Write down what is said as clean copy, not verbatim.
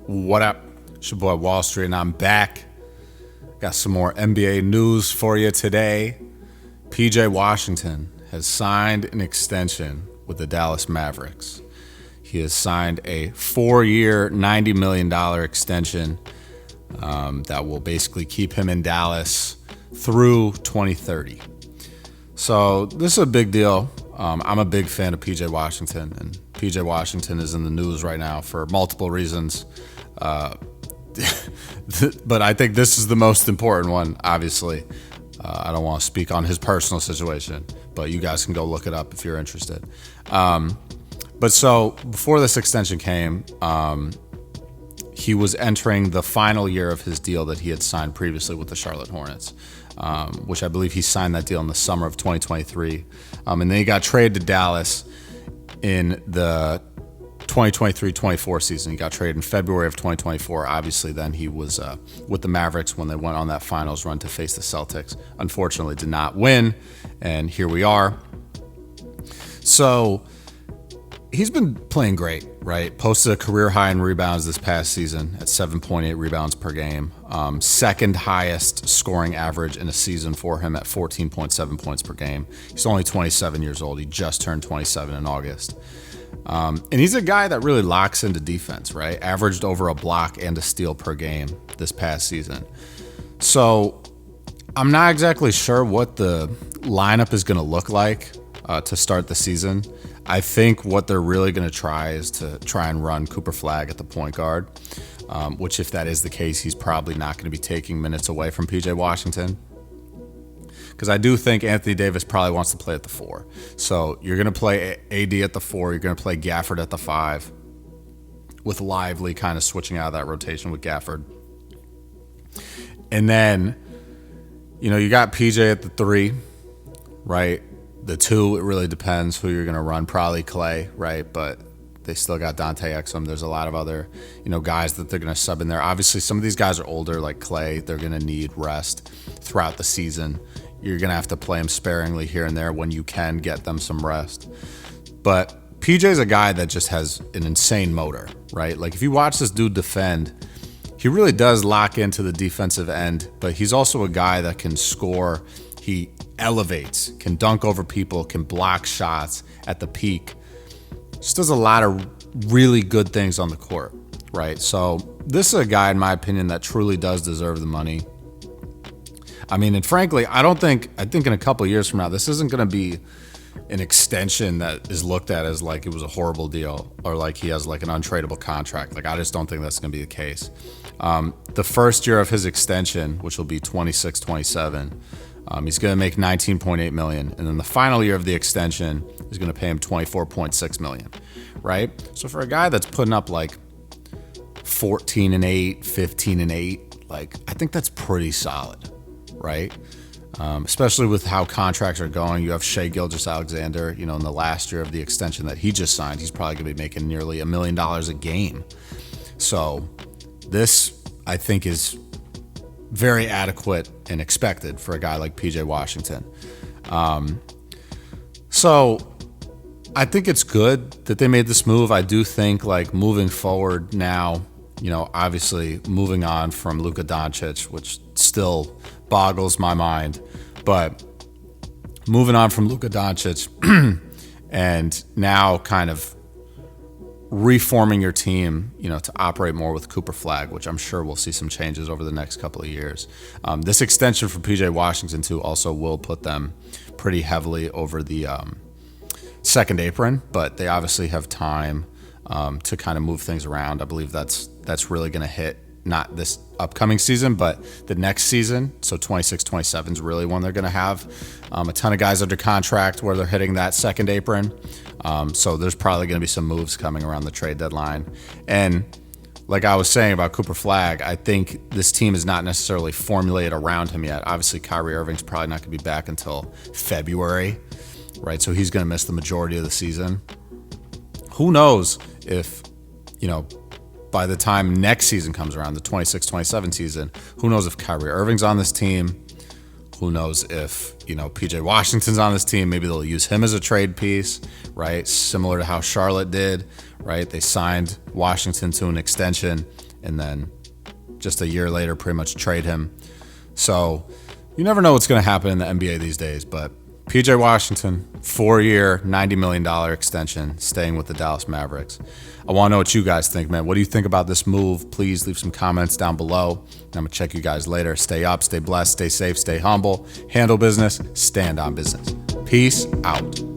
What up? It's your boy Wall Street, and I'm back. Got some more NBA news for you today. PJ Washington has signed an extension with the Dallas Mavericks. He has signed a 4-year, $90 million extension that will basically keep him in Dallas through 2030. So this is a big deal. I'm a big fan of PJ Washington, and PJ Washington is in the news right now for multiple reasons. But I think this is the most important one, obviously. I don't want to speak on his personal situation, but you guys can go look it up if you're interested. But so before this extension came, he was entering the final year of his deal that he had signed previously with the Charlotte Hornets, which I believe he signed that deal in the summer of 2023. And then he got traded to Dallas in the 2023-24 season. He got traded in February of 2024. Obviously, then he was with the Mavericks when they went on that finals run to face the Celtics. Unfortunately, did not win, and here we are. So he's been playing great, right? Posted a career high in rebounds this past season at 7.8 rebounds per game. Second highest scoring average in a season for him at 14.7 points per game. He's only 27 years old. He just turned 27 in August. And he's a guy that really locks into defense, right? Averaged over a block and a steal per game this past season. So I'm not exactly sure what the lineup is going to look like to start the season. I think what they're really going to try is to try and run Cooper Flagg at the point guard, which if that is the case, he's probably not going to be taking minutes away from PJ Washington. Because I do think Anthony Davis probably wants to play at the 4. So you're going to play AD at the 4. You're going to play Gafford at the 5, with Lively kind of switching out of that rotation with Gafford. And then, you got PJ at the 3, right? The 2, it really depends who you're going to run. Probably Clay, right? But they still got Dante Exum. There's a lot of other, guys that they're going to sub in there. Obviously, some of these guys are older, like Clay. They're going to need rest throughout the season. You're going to have to play him sparingly here and there when you can get them some rest. But PJ's a guy that just has an insane motor, right? Like if you watch this dude defend, he really does lock into the defensive end, but he's also a guy that can score. He elevates, can dunk over people, can block shots at the peak. Just does a lot of really good things on the court, right? So this is a guy, in my opinion, that truly does deserve the money. I mean, and frankly, I think in a couple of years from now, this isn't going to be an extension that is looked at as like it was a horrible deal or like he has like an untradeable contract. Like, I just don't think that's going to be the case. The first year of his extension, which will be 26-27, he's going to make $19.8 million. And then the final year of the extension is going to pay him $24.6 million, right? So for a guy that's putting up like 14-8, 15-8, like I think that's pretty solid. Right? Especially with how contracts are going. You have Shai Gilgeous-Alexander, in the last year of the extension that he just signed, he's probably going to be making nearly $1 million a game. So this, I think, is very adequate and expected for a guy like PJ Washington. So I think it's good that they made this move. I do think, like, moving forward now, obviously moving on from Luka Doncic, which still boggles my mind, but moving on from Luka Doncic and now kind of reforming your team, to operate more with Cooper Flagg, which I'm sure we'll see some changes over the next couple of years. This extension for PJ Washington too also will put them pretty heavily over the second apron, but they obviously have time to kind of move things around. I believe that's really going to hit not this upcoming season, but the next season. So 26-27 is really when they're going to have a ton of guys under contract where they're hitting that second apron. So there's probably going to be some moves coming around the trade deadline. And like I was saying about Cooper Flagg, I think this team is not necessarily formulated around him yet. Obviously, Kyrie Irving's probably not going to be back until February, right? So he's going to miss the majority of the season. Who knows if, by the time next season comes around, the 26-27 season, who knows if Kyrie Irving's on this team? Who knows if, PJ Washington's on this team? Maybe they'll use him as a trade piece, right? Similar to how Charlotte did, right? They signed Washington to an extension, and then just a year later pretty much trade him. So you never know what's going to happen in the NBA these days, but PJ Washington, 4-year, $90 million extension, staying with the Dallas Mavericks. I want to know what you guys think, man. What do you think about this move? Please leave some comments down below. I'm going to check you guys later. Stay up, stay blessed, stay safe, stay humble, handle business, stand on business. Peace out.